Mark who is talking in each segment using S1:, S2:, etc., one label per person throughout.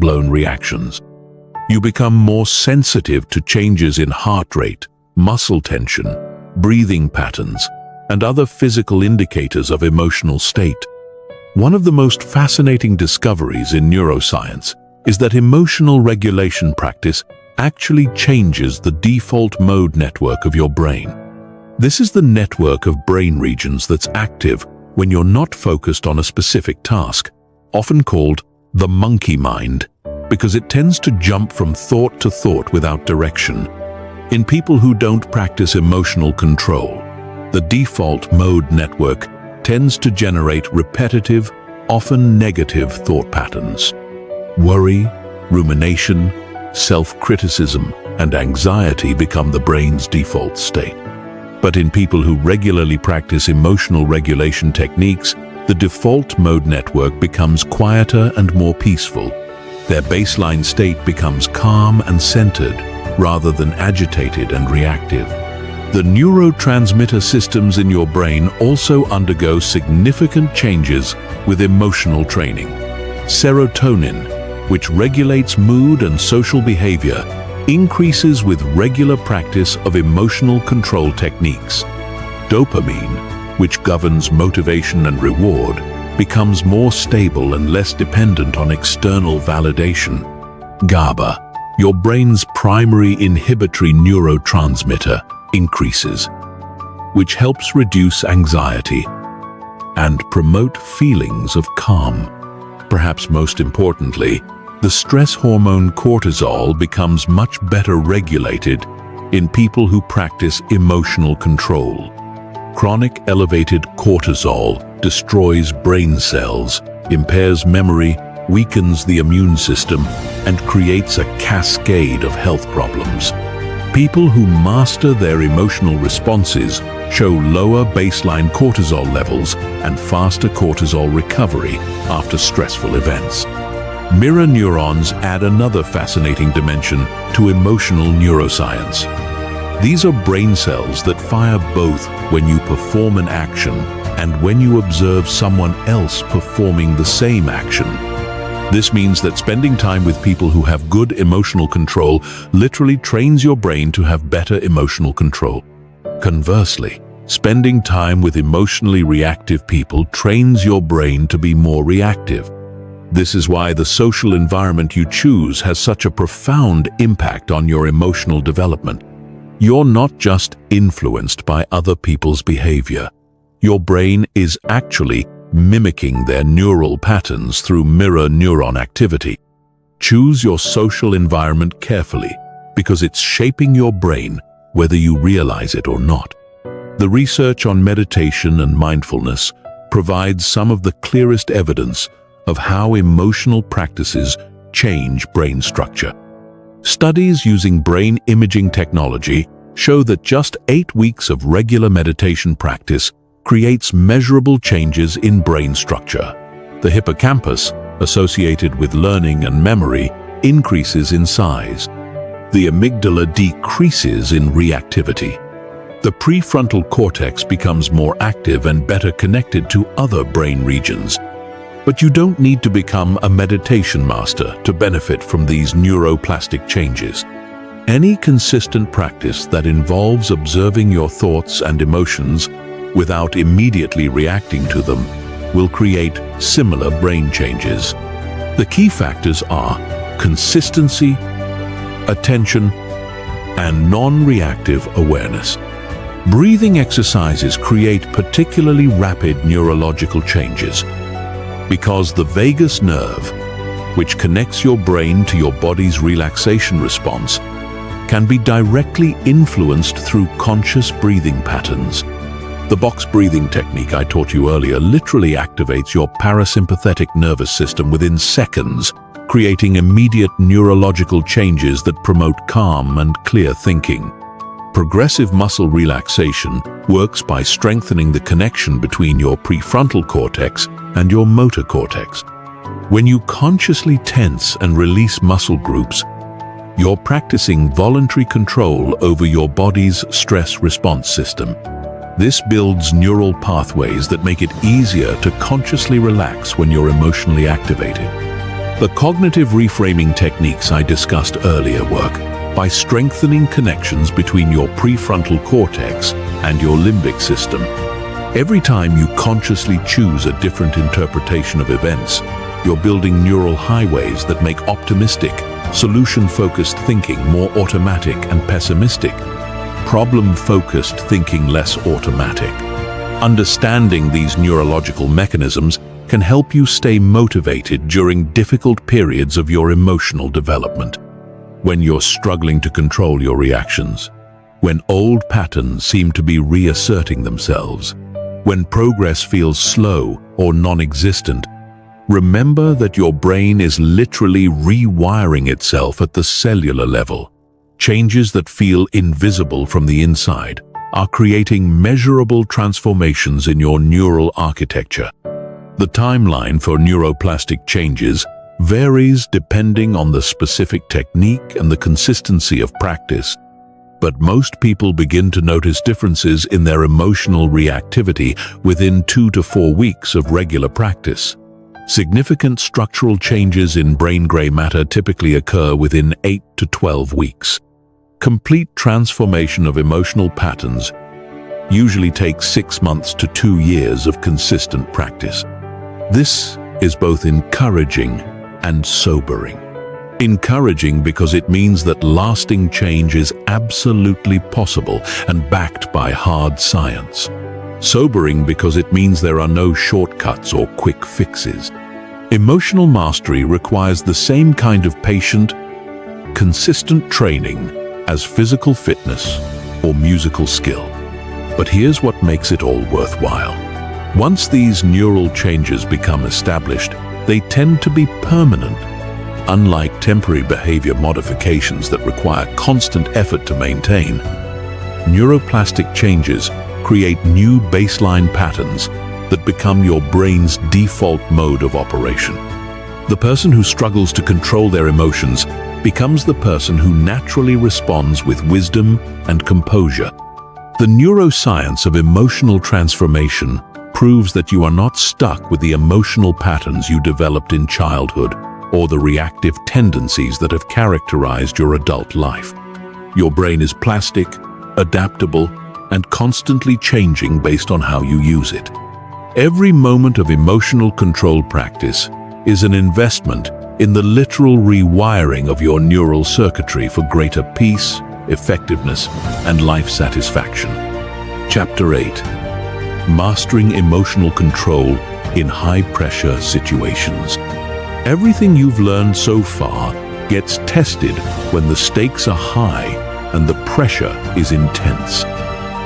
S1: blown reactions. You become more sensitive to changes in heart rate, muscle tension, breathing patterns, and other physical indicators of emotional state. One of the most fascinating discoveries in neuroscience is that emotional regulation practice actually changes the default mode network of your brain. This is the network of brain regions that's active when you're not focused on a specific task, often called the monkey mind, because it tends to jump from thought to thought without direction. In people who don't practice emotional control, the default mode network tends to generate repetitive, often negative thought patterns. Worry, rumination, self-criticism, and anxiety become the brain's default state. But in people who regularly practice emotional regulation techniques, the default mode network becomes quieter and more peaceful. Their baseline state becomes calm and centered, rather than agitated and reactive. The neurotransmitter systems in your brain also undergo significant changes with emotional training. Serotonin, which regulates mood and social behavior, increases with regular practice of emotional control techniques. Dopamine, which governs motivation and reward, becomes more stable and less dependent on external validation. GABA, your brain's primary inhibitory neurotransmitter, increases, which helps reduce anxiety and promote feelings of calm. Perhaps most importantly, the stress hormone cortisol becomes much better regulated in people who practice emotional control. Chronic elevated cortisol destroys brain cells, impairs memory, weakens the immune system, and creates a cascade of health problems. People who master their emotional responses show lower baseline cortisol levels and faster cortisol recovery after stressful events. Mirror neurons add another fascinating dimension to emotional neuroscience. These are brain cells that fire both when you perform an action and when you observe someone else performing the same action. This means that spending time with people who have good emotional control literally trains your brain to have better emotional control. Conversely, spending time with emotionally reactive people trains your brain to be more reactive. This is why the social environment you choose has such a profound impact on your emotional development. You're not just influenced by other people's behavior. Your brain is actually mimicking their neural patterns through mirror neuron activity. Choose your social environment carefully, because it's shaping your brain whether you realize it or not. The research on meditation and mindfulness provides some of the clearest evidence of how emotional practices change brain structure. Studies using brain imaging technology show that just 8 weeks of regular meditation practice creates measurable changes in brain structure. The hippocampus, associated with learning and memory, increases in size. The amygdala decreases in reactivity. The prefrontal cortex becomes more active and better connected to other brain regions. But you don't need to become a meditation master to benefit from these neuroplastic changes. Any consistent practice that involves observing your thoughts and emotions without immediately reacting to them will create similar brain changes. The key factors are consistency, attention, and non-reactive awareness. Breathing exercises create particularly rapid neurological changes because the vagus nerve, which connects your brain to your body's relaxation response, can be directly influenced through conscious breathing patterns. The box breathing technique I taught you earlier literally activates your parasympathetic nervous system within seconds, creating immediate neurological changes that promote calm and clear thinking. Progressive muscle relaxation works by strengthening the connection between your prefrontal cortex and your motor cortex. When you consciously tense and release muscle groups, you're practicing voluntary control over your body's stress response system. This builds neural pathways that make it easier to consciously relax when you're emotionally activated. The cognitive reframing techniques I discussed earlier work by strengthening connections between your prefrontal cortex and your limbic system. Every time you consciously choose a different interpretation of events, you're building neural highways that make optimistic, solution-focused thinking more automatic and pessimistic, problem-focused thinking less automatic. Understanding these neurological mechanisms can help you stay motivated during difficult periods of your emotional development. When you're struggling to control your reactions, when old patterns seem to be reasserting themselves, when progress feels slow or non-existent, remember that your brain is literally rewiring itself at the cellular level. Changes that feel invisible from the inside are creating measurable transformations in your neural architecture. The timeline for neuroplastic changes varies depending on the specific technique and the consistency of practice, but most people begin to notice differences in their emotional reactivity within 2 to 4 weeks of regular practice. Significant structural changes in brain gray matter typically occur within 8 to 12 weeks. Complete transformation of emotional patterns usually takes 6 months to 2 years of consistent practice. This is both encouraging and sobering. Encouraging because it means that lasting change is absolutely possible and backed by hard science. Sobering because it means there are no shortcuts or quick fixes. Emotional mastery requires the same kind of patient, consistent training as physical fitness or musical skill. But here's what makes it all worthwhile. Once these neural changes become established, they tend to be permanent. Unlike temporary behavior modifications that require constant effort to maintain, neuroplastic changes create new baseline patterns that become your brain's default mode of operation. The person who struggles to control their emotions becomes the person who naturally responds with wisdom and composure. The neuroscience of emotional transformation proves that you are not stuck with the emotional patterns you developed in childhood or the reactive tendencies that have characterized your adult life. Your brain is plastic, adaptable, and constantly changing based on how you use it. Every moment of emotional control practice is an investment in the literal rewiring of your neural circuitry for greater peace, effectiveness, and life satisfaction. Chapter 8. Mastering emotional control in high-pressure situations. Everything you've learned so far gets tested when the stakes are high and the pressure is intense.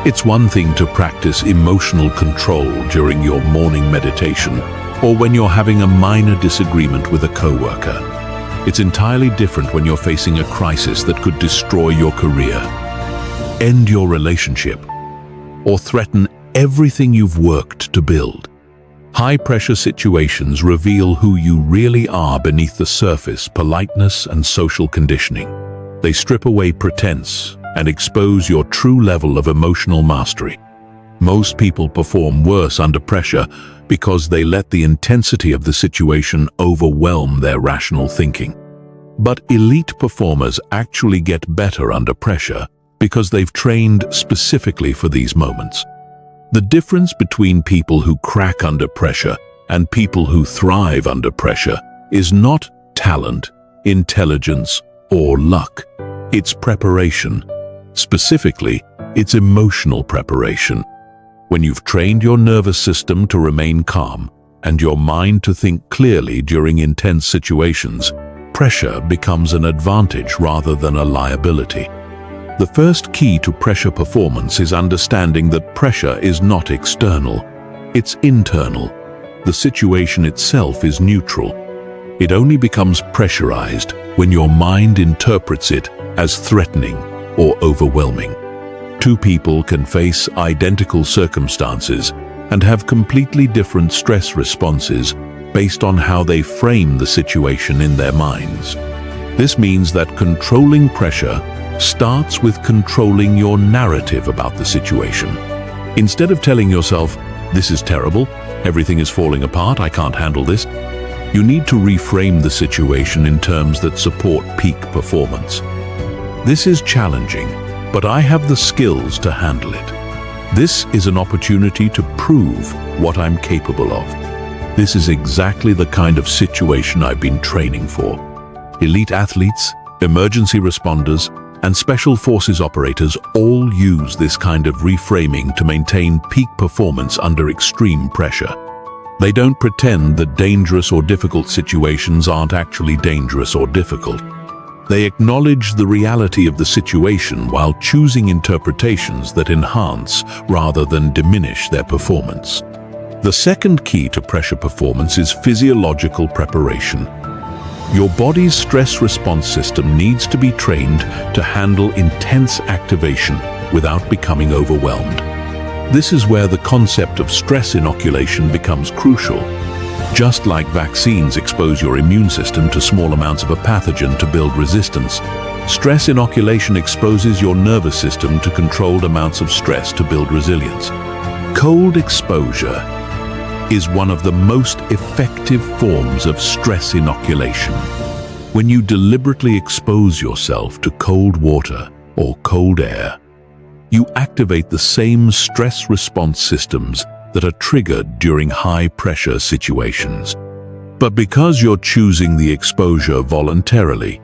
S1: It's one thing to practice emotional control during your morning meditation or when you're having a minor disagreement with a coworker. It's entirely different when you're facing a crisis that could destroy your career, end your relationship, or threaten everything you've worked to build. High-pressure situations reveal who you really are beneath the surface, politeness and social conditioning. They strip away pretense and expose your true level of emotional mastery. Most people perform worse under pressure because they let the intensity of the situation overwhelm their rational thinking. But elite performers actually get better under pressure because they've trained specifically for these moments. The difference between people who crack under pressure and people who thrive under pressure is not talent, intelligence, or luck. It's preparation. Specifically, it's emotional preparation. When you've trained your nervous system to remain calm and your mind to think clearly during intense situations, pressure becomes an advantage rather than a liability. The first key to pressure performance is understanding that pressure is not external, it's internal. The situation itself is neutral. It only becomes pressurized when your mind interprets it as threatening or overwhelming. Two people can face identical circumstances and have completely different stress responses based on how they frame the situation in their minds. This means that controlling pressure starts with controlling your narrative about the situation. Instead of telling yourself, "This is terrible, everything is falling apart, I can't handle this," You need to reframe the situation in terms that support peak performance. This is challenging, but I have the skills to handle it. This is an opportunity to prove what I'm capable of. This is exactly the kind of situation I've been training for. Elite athletes, emergency responders, and special forces operators all use this kind of reframing to maintain peak performance under extreme pressure. They don't pretend that dangerous or difficult situations aren't actually dangerous or difficult. They acknowledge the reality of the situation while choosing interpretations that enhance rather than diminish their performance. The second key to pressure performance is physiological preparation. Your body's stress response system needs to be trained to handle intense activation without becoming overwhelmed. This is where the concept of stress inoculation becomes crucial. Just like vaccines expose your immune system to small amounts of a pathogen to build resistance, stress inoculation exposes your nervous system to controlled amounts of stress to build resilience. Cold exposure is one of the most effective forms of stress inoculation. When you deliberately expose yourself to cold water or cold air, you activate the same stress response systems that are triggered during high-pressure situations. But because you're choosing the exposure voluntarily,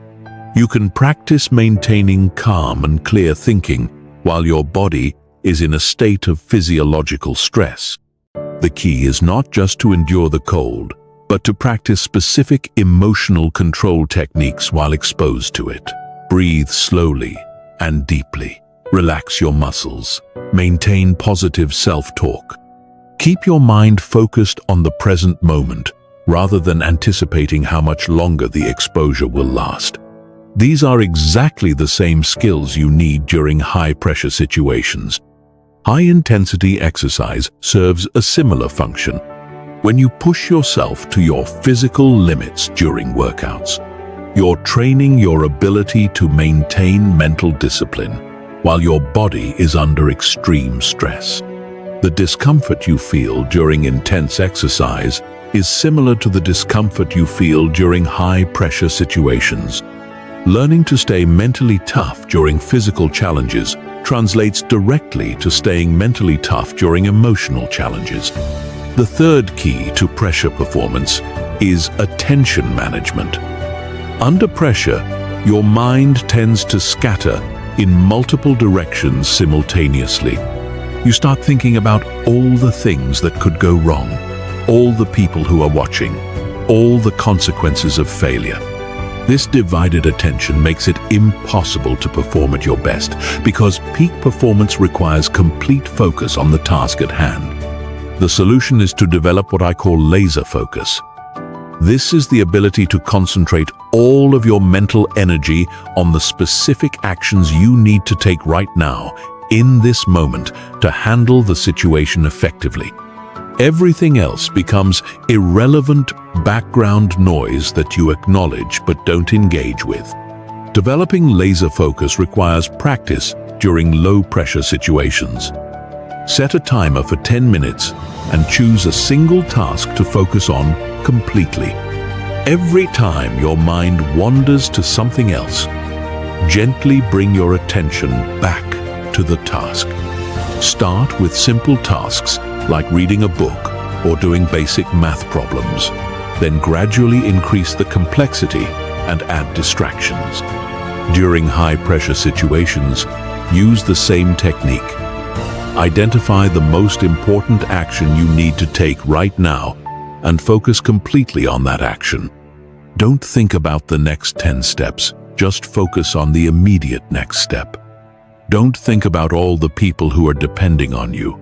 S1: you can practice maintaining calm and clear thinking while your body is in a state of physiological stress. The key is not just to endure the cold, but to practice specific emotional control techniques while exposed to it. Breathe slowly and deeply. Relax your muscles. Maintain positive self-talk. Keep your mind focused on the present moment rather than anticipating how much longer the exposure will last. These are exactly the same skills you need during high-pressure situations. High-intensity exercise serves a similar function. When you push yourself to your physical limits during workouts, you're training your ability to maintain mental discipline while your body is under extreme stress. The discomfort you feel during intense exercise is similar to the discomfort you feel during high-pressure situations. Learning to stay mentally tough during physical challenges translates directly to staying mentally tough during emotional challenges. The third key to pressure performance is attention management. Under pressure, your mind tends to scatter in multiple directions simultaneously. You start thinking about all the things that could go wrong, all the people who are watching, all the consequences of failure. This divided attention makes it impossible to perform at your best because peak performance requires complete focus on the task at hand. The solution is to develop what I call laser focus. This is the ability to concentrate all of your mental energy on the specific actions you need to take right now, in this moment, to handle the situation effectively. Everything else becomes irrelevant background noise that you acknowledge but don't engage with. Developing laser focus requires practice during low-pressure situations. Set a timer for 10 minutes and choose a single task to focus on completely. Every time your mind wanders to something else, gently bring your attention back to the task. Start with simple tasks like reading a book or doing basic math problems. Then gradually increase the complexity and add distractions. During high-pressure situations, use the same technique. Identify the most important action you need to take right now and focus completely on that action. Don't think about the next 10 steps, just focus on the immediate next step. Don't think about all the people who are depending on you.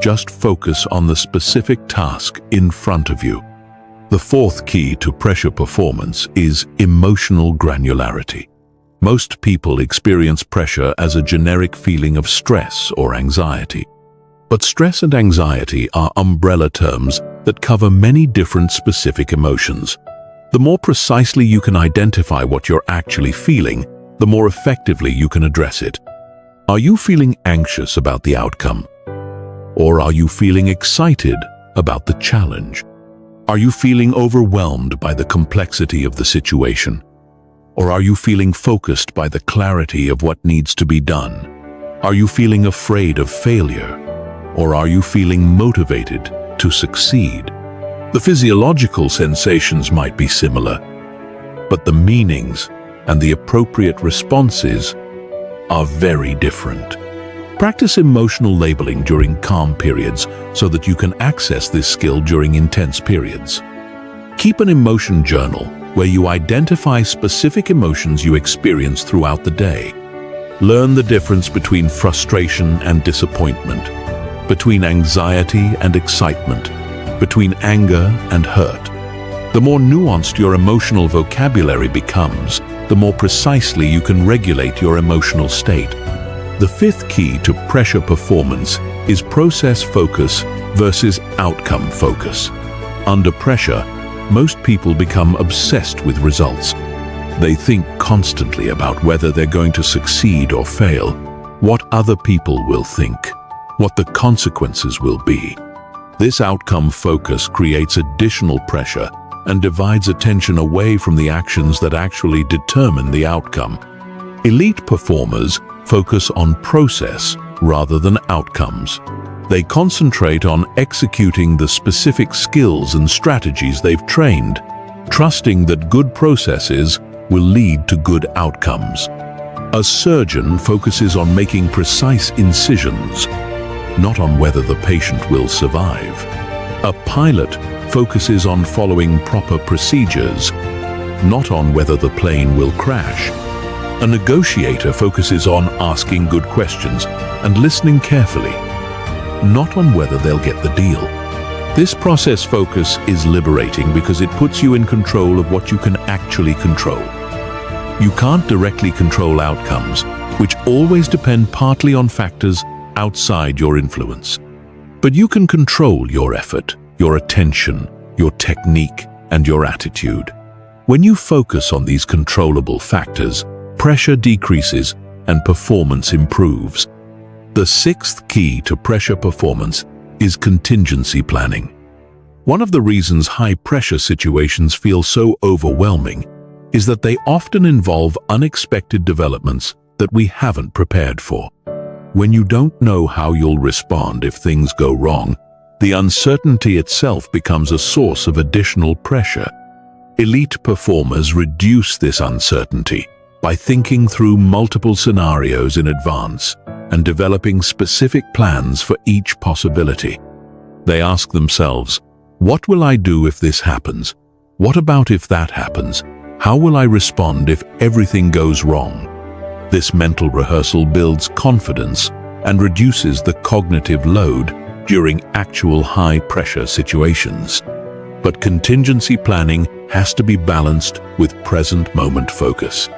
S1: Just focus on the specific task in front of you. The fourth key to pressure performance is emotional granularity. Most people experience pressure as a generic feeling of stress or anxiety. But stress and anxiety are umbrella terms that cover many different specific emotions. The more precisely you can identify what you're actually feeling, the more effectively you can address it. Are you feeling anxious about the outcome? Or are you feeling excited about the challenge? Are you feeling overwhelmed by the complexity of the situation? Or are you feeling focused by the clarity of what needs to be done? Are you feeling afraid of failure? Or are you feeling motivated to succeed? The physiological sensations might be similar, but the meanings and the appropriate responses are very different. Practice emotional labeling during calm periods so that you can access this skill during intense periods. Keep an emotion journal where you identify specific emotions you experience throughout the day. Learn the difference between frustration and disappointment, between anxiety and excitement, between anger and hurt. The more nuanced your emotional vocabulary becomes, the more precisely you can regulate your emotional state. The fifth key to pressure performance is process focus versus outcome focus. Under pressure, most people become obsessed with results. They think constantly about whether they're going to succeed or fail, what other people will think, what the consequences will be. This outcome focus creates additional pressure and divides attention away from the actions that actually determine the outcome. Elite performers focus on process rather than outcomes. They concentrate on executing the specific skills and strategies they've trained, trusting that good processes will lead to good outcomes. A surgeon focuses on making precise incisions, not on whether the patient will survive. A pilot focuses on following proper procedures, not on whether the plane will crash. A negotiator focuses on asking good questions and listening carefully, not on whether they'll get the deal. This process focus is liberating because it puts you in control of what you can actually control. You can't directly control outcomes, which always depend partly on factors outside your influence. But you can control your effort, your attention, your technique, and your attitude. When you focus on these controllable factors, pressure decreases and performance improves. The sixth key to pressure performance is contingency planning. One of the reasons high-pressure situations feel so overwhelming is that they often involve unexpected developments that we haven't prepared for. When you don't know how you'll respond if things go wrong, the uncertainty itself becomes a source of additional pressure. Elite performers reduce this uncertainty by thinking through multiple scenarios in advance and developing specific plans for each possibility. They ask themselves, what will I do if this happens? What about if that happens? How will I respond if everything goes wrong? This mental rehearsal builds confidence and reduces the cognitive load during actual high-pressure situations. But contingency planning has to be balanced with present-moment focus.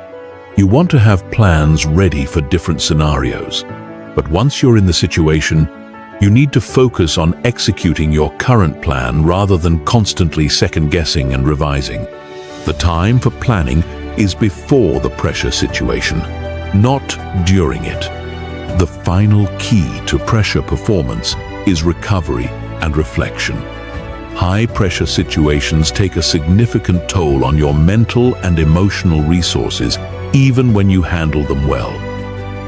S1: You want to have plans ready for different scenarios, but once you're in the situation, you need to focus on executing your current plan rather than constantly second-guessing and revising. The time for planning is before the pressure situation, not during it. The final key to pressure performance is recovery and reflection. High-pressure situations take a significant toll on your mental and emotional resources, even when you handle them well.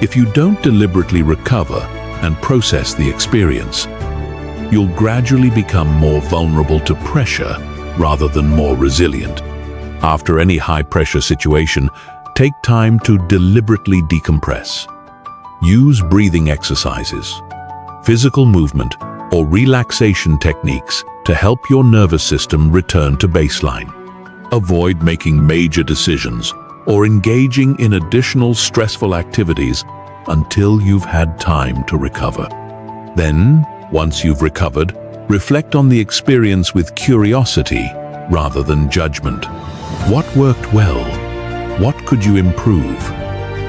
S1: If you don't deliberately recover and process the experience, you'll gradually become more vulnerable to pressure rather than more resilient. After any high-pressure situation, take time to deliberately decompress. Use breathing exercises, physical movement, or relaxation techniques to help your nervous system return to baseline. Avoid making major decisions or engaging in additional stressful activities until you've had time to recover. Then, once you've recovered, reflect on the experience with curiosity rather than judgment. What worked well? What could you improve?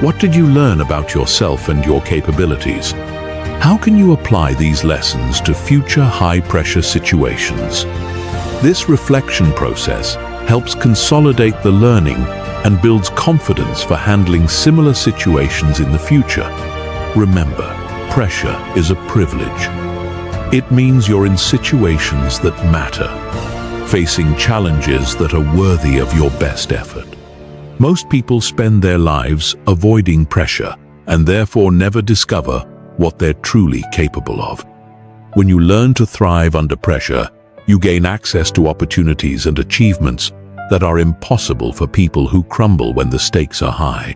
S1: What did you learn about yourself and your capabilities? How can you apply these lessons to future high-pressure situations? This reflection process helps consolidate the learning and builds confidence for handling similar situations in the future. Remember, pressure is a privilege. It means you're in situations that matter. facing challenges that are worthy of your best effort. Most people spend their lives avoiding pressure and therefore never discover what they're truly capable of. When you learn to thrive under pressure, you gain access to opportunities and achievements that are impossible for people who crumble when the stakes are high.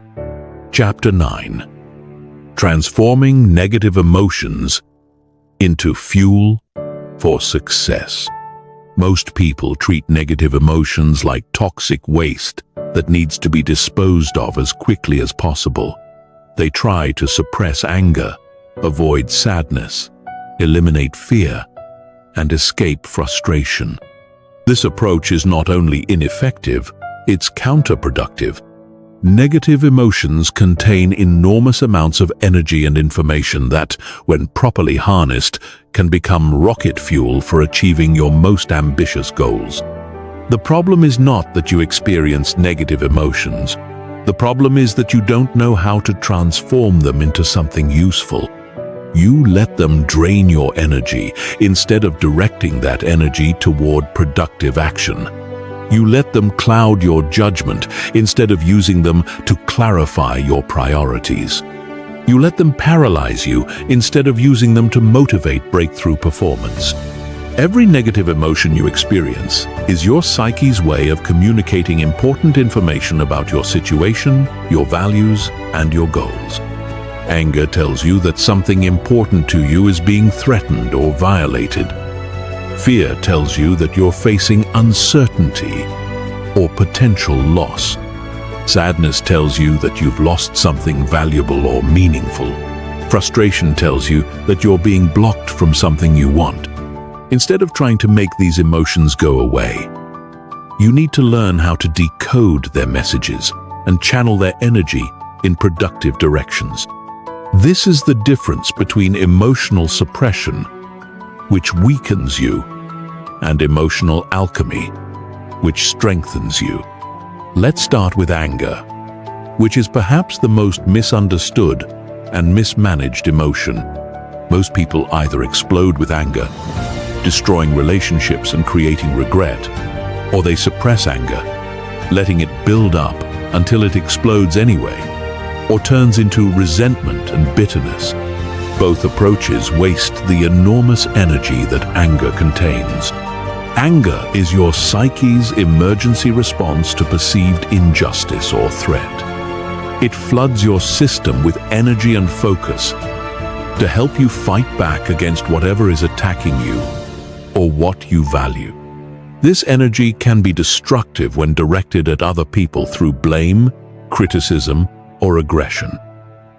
S1: Chapter 9. Transforming negative emotions into fuel for success. Most people treat negative emotions like toxic waste that needs to be disposed of as quickly as possible. They try to suppress anger, avoid sadness, eliminate fear, and escape frustration. This approach is not only ineffective, it's counterproductive. Negative emotions contain enormous amounts of energy and information that, when properly harnessed, can become rocket fuel for achieving your most ambitious goals. The problem is not that you experience negative emotions. The problem is that you don't know how to transform them into something useful. You let them drain your energy instead of directing that energy toward productive action. You let them cloud your judgment instead of using them to clarify your priorities. You let them paralyze you instead of using them to motivate breakthrough performance. Every negative emotion you experience is your psyche's way of communicating important information about your situation, your values, and your goals. Anger tells you that something important to you is being threatened or violated. Fear tells you that you're facing uncertainty or potential loss. Sadness tells you that you've lost something valuable or meaningful. Frustration tells you that you're being blocked from something you want. Instead of trying to make these emotions go away, you need to learn how to decode their messages and channel their energy in productive directions. This is the difference between emotional suppression, which weakens you, and emotional alchemy, which strengthens you. Let's start with anger, which is perhaps the most misunderstood and mismanaged emotion. Most people either explode with anger, destroying relationships and creating regret, or they suppress anger, letting it build up until it explodes anyway, or turns into resentment and bitterness. Both approaches waste the enormous energy that anger contains. Anger is your psyche's emergency response to perceived injustice or threat. It floods your system with energy and focus to help you fight back against whatever is attacking you or what you value. This energy can be destructive when directed at other people through blame, criticism, or aggression.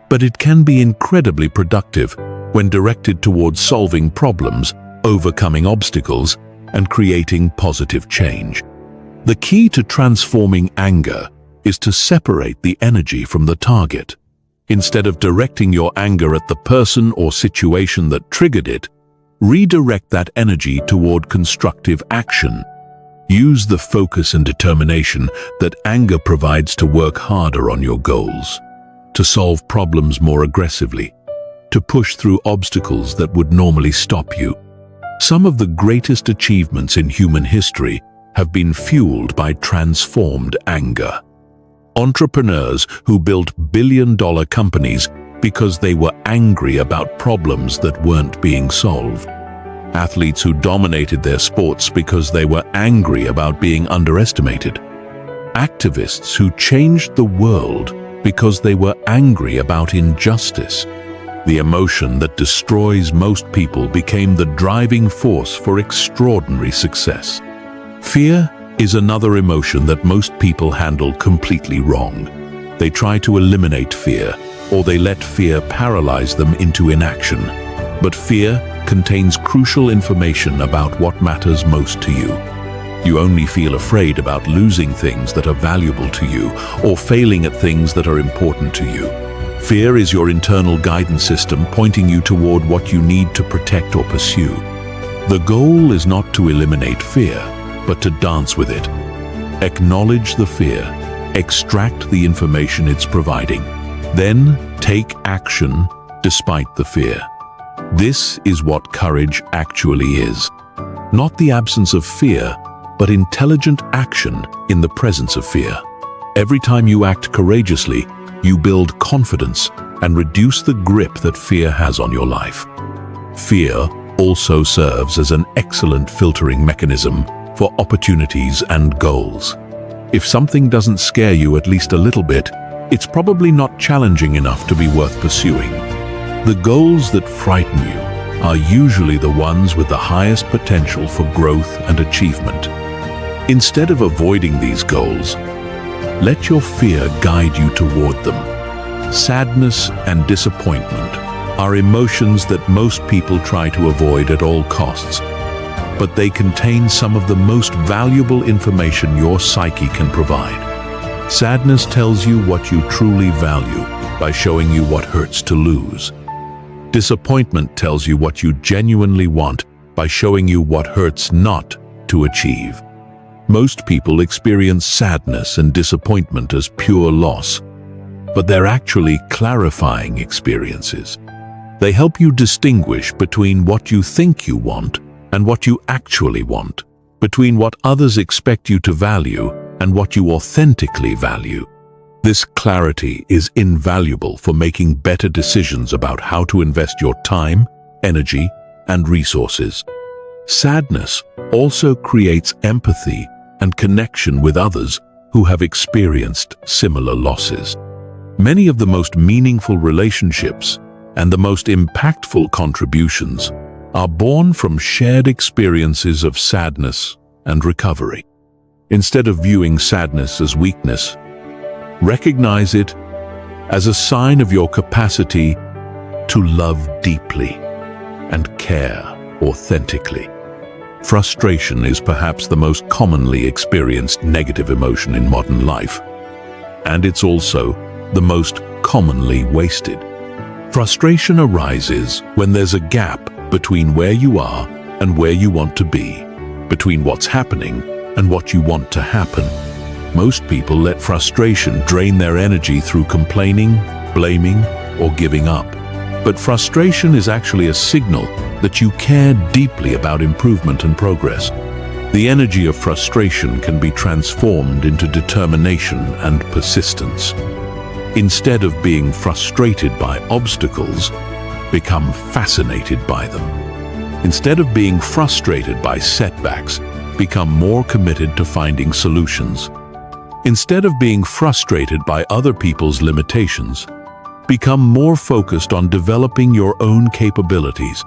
S1: But it can be incredibly productive when directed towards solving problems, overcoming obstacles, and creating positive change. The key to transforming anger is to separate the energy from the target. Instead of directing your anger at the person or situation that triggered it, redirect that energy toward constructive action. Use the focus and determination that anger provides to work harder on your goals, to solve problems more aggressively, to push through obstacles that would normally stop you. Some of the greatest achievements in human history have been fueled by transformed anger. Entrepreneurs who built billion-dollar companies because they were angry about problems that weren't being solved. Athletes who dominated their sports because they were angry about being underestimated. Activists who changed the world because they were angry about injustice. The emotion that destroys most people became the driving force for extraordinary success. Fear is another emotion that most people handle completely wrong. They try to eliminate fear, or they let fear paralyze them into inaction. But fear contains crucial information about what matters most to you. You only feel afraid about losing things that are valuable to you, or failing at things that are important to you. Fear is your internal guidance system pointing you toward what you need to protect or pursue. The goal is not to eliminate fear, but to dance with it. Acknowledge the fear, extract the information it's providing, then take action despite the fear. This is what courage actually is. Not the absence of fear, but intelligent action in the presence of fear. Every time you act courageously, you build confidence and reduce the grip that fear has on your life. Fear also serves as an excellent filtering mechanism for opportunities and goals. If something doesn't scare you at least a little bit, it's probably not challenging enough to be worth pursuing. The goals that frighten you are usually the ones with the highest potential for growth and achievement. Instead of avoiding these goals, let your fear guide you toward them. Sadness and disappointment are emotions that most people try to avoid at all costs, but they contain some of the most valuable information your psyche can provide. Sadness tells you what you truly value by showing you what hurts to lose. Disappointment tells you what you genuinely want by showing you what hurts not to achieve. Most people experience sadness and disappointment as pure loss, but they're actually clarifying experiences. They help you distinguish between what you think you want and what you actually want, between what others expect you to value and what you authentically value. This clarity is invaluable for making better decisions about how to invest your time, energy, and resources. Sadness also creates empathy and connection with others who have experienced similar losses. Many of the most meaningful relationships and the most impactful contributions are born from shared experiences of sadness and recovery. Instead of viewing sadness as weakness, recognize it as a sign of your capacity to love deeply and care authentically. Frustration is perhaps the most commonly experienced negative emotion in modern life, and it's also the most commonly wasted. Frustration arises when there's a gap between where you are and where you want to be, between what's happening and what you want to happen. Most people let frustration drain their energy through complaining, blaming, or giving up. But frustration is actually a signal that you care deeply about improvement and progress. The energy of frustration can be transformed into determination and persistence. Instead of being frustrated by obstacles, become fascinated by them. Instead of being frustrated by setbacks, become more committed to finding solutions. Instead of being frustrated by other people's limitations, become more focused on developing your own capabilities.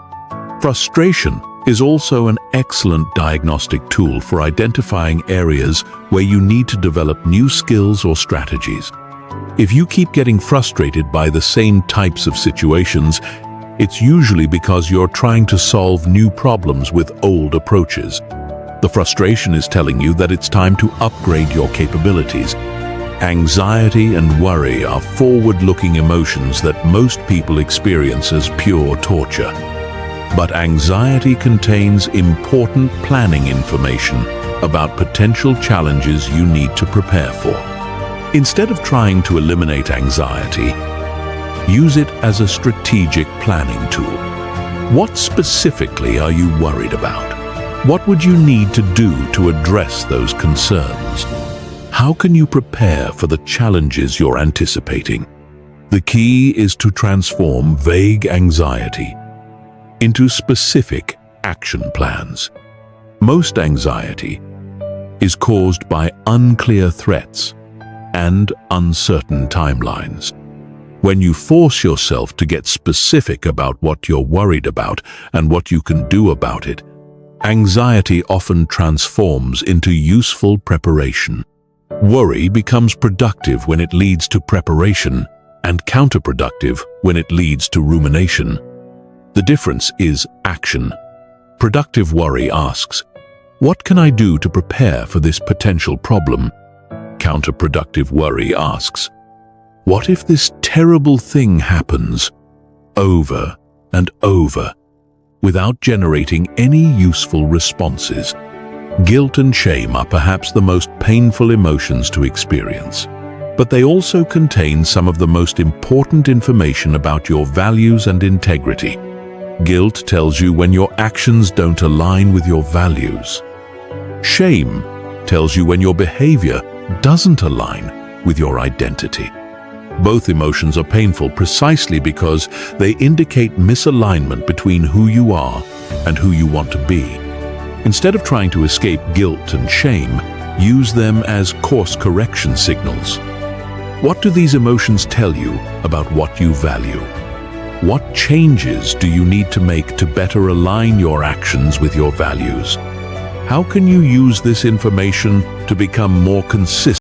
S1: Frustration is also an excellent diagnostic tool for identifying areas where you need to develop new skills or strategies. If you keep getting frustrated by the same types of situations, it's usually because you're trying to solve new problems with old approaches. The frustration is telling you that it's time to upgrade your capabilities. Anxiety and worry are forward-looking emotions that most people experience as pure torture. But anxiety contains important planning information about potential challenges you need to prepare for. Instead of trying to eliminate anxiety, use it as a strategic planning tool. What specifically are you worried about? What would you need to do to address those concerns? How can you prepare for the challenges you're anticipating? The key is to transform vague anxiety into specific action plans. Most anxiety is caused by unclear threats and uncertain timelines. When you force yourself to get specific about what you're worried about and what you can do about it, anxiety often transforms into useful preparation. Worry becomes productive when it leads to preparation and counterproductive when it leads to rumination. The difference is action. Productive worry asks, "What can I do to prepare for this potential problem?" Counterproductive worry asks, "What if this terrible thing happens?" Over and over, without generating any useful responses. Guilt and shame are perhaps the most painful emotions to experience, but they also contain some of the most important information about your values and integrity. Guilt tells you when your actions don't align with your values. Shame tells you when your behavior doesn't align with your identity. Both emotions are painful precisely because they indicate misalignment between who you are and who you want to be. Instead of trying to escape guilt and shame, use them as course correction signals. What do these emotions tell you about what you value? What changes do you need to make to better align your actions with your values? How can you use this information to become more consistent